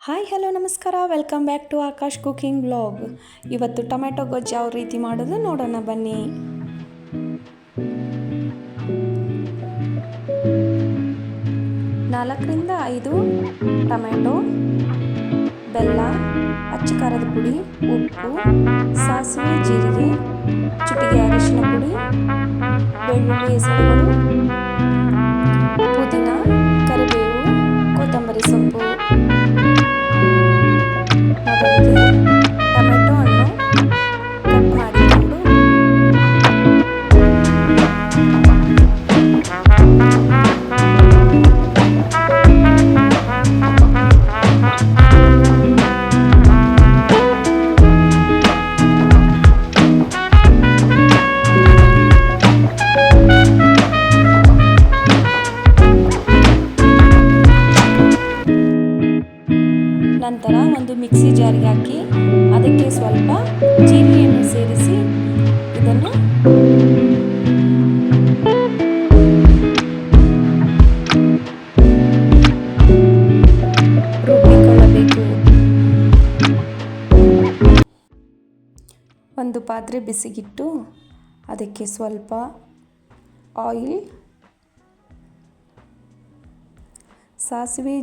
Hi hello ನಮಸ್ಕಾರ, welcome back to Akash cooking blog. ಇವತ್ತು tomato ಗೊಜ್ಜು ಯಾವ ರೀತಿ ಮಾಡೋದು ನೋಡೋಣ ಬನ್ನಿ. ನಾಲ್ಕರಿಂದ 5 ಟೊಮೆಟೊ, ಬೆಲ್ಲ, ಅಚ್ಚ ಖಾರದ ಪುಡಿ, ಉಪ್ಪು, ಸಾಸಿವೆ, ಜೀರಿಗೆ, ಚಿಟಿಕೆ ಅರಿಶಿನ ಪುಡಿ, ಬೆಳ್ಳುಳ್ಳಿ ಹೆಸರುಗಳು, ಪುದೀನ, ಕರಿಬೇವು, ಕೊತ್ತಂಬರಿ ಸೊಪ್ಪು. ಮೊದಲಿಗೆ ಟೊಮೆಟೊ ಹಣ್ಣು ಕಟ್ ಮಾಡಿಕೊಂಡು ನಂತರ ಒಂದು ಮಿಕ್ಸಿ ಜಾರಿಗೆ ಹಾಕಿ ಅದಕ್ಕೆ ಸ್ವಲ್ಪ ಜೀರಿಗೆಯನ್ನು ಸೇರಿಸಿ ಇದನ್ನು ರುಬ್ಬಿಕೊಳ್ಳಬೇಕು. ಒಂದು ಪಾತ್ರೆ ಬಿಸಿಗಿಟ್ಟು ಅದಕ್ಕೆ ಸ್ವಲ್ಪ ಆಯಿಲ್, ಸಾಸಿವೆ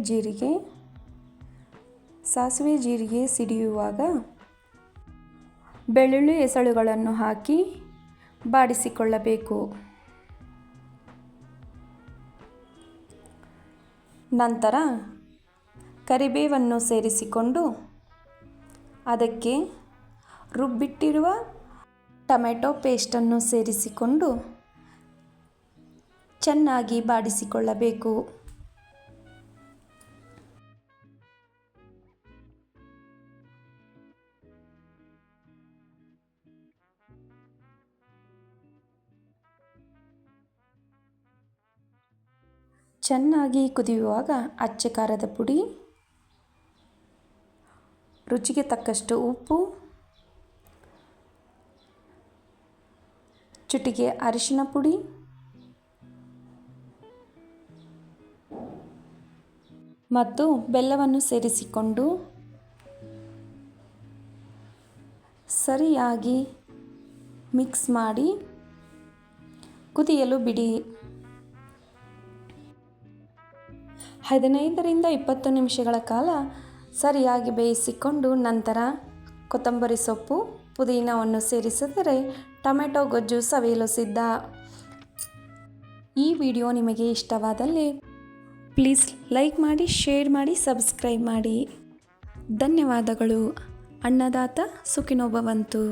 ಜೀರಿಗೆ ಸಿಡಿಯುವಾಗ ಬೆಳ್ಳುಳ್ಳಿ ಹೆಸರುಗಳನ್ನು ಹಾಕಿ ಬಾಡಿಸಿಕೊಳ್ಳಬೇಕು. ನಂತರ ಕರಿಬೇವನ್ನು ಸೇರಿಸಿಕೊಂಡು ಅದಕ್ಕೆ ರುಬ್ಬಿಟ್ಟಿರುವ ಟೊಮೆಟೊ ಪೇಸ್ಟನ್ನು ಸೇರಿಸಿಕೊಂಡು ಚೆನ್ನಾಗಿ ಬಾಡಿಸಿಕೊಳ್ಳಬೇಕು. ಚೆನ್ನಾಗಿ ಕುದಿಯುವಾಗ ಅಚ್ಚ ಖಾರದ ಪುಡಿ, ರುಚಿಗೆ ತಕ್ಕಷ್ಟು ಉಪ್ಪು, ಚಿಟಿಕೆ ಅರಿಶಿನ ಪುಡಿ, ಮತ್ತು ಬೆಲ್ಲವನ್ನು ಸೇರಿಸಿಕೊಂಡು ಸರಿಯಾಗಿ ಮಿಕ್ಸ್ ಮಾಡಿ ಕುದಿಯಲು ಬಿಡಿ. 15ರಿಂದ 20 ನಿಮಿಷಗಳ ಕಾಲ ಸರಿಯಾಗಿ ಬೇಯಿಸಿಕೊಂಡು ನಂತರ ಕೊತ್ತಂಬರಿ ಸೊಪ್ಪು, ಪುದೀನವನ್ನು ಸೇರಿಸಿದರೆ ಟೊಮೆಟೊ ಗೊಜ್ಜು ಸವಿಯಲು ಸಿದ್ಧ. ಈ ವಿಡಿಯೋ ನಿಮಗೆ ಇಷ್ಟವಾದಲ್ಲಿ ಪ್ಲೀಸ್ ಲೈಕ್ ಮಾಡಿ, ಶೇರ್ ಮಾಡಿ, ಸಬ್ಸ್ಕ್ರೈಬ್ ಮಾಡಿ. ಧನ್ಯವಾದಗಳು. ಅನ್ನದಾತ ಸುಖಿನೋ ಭವಂತು.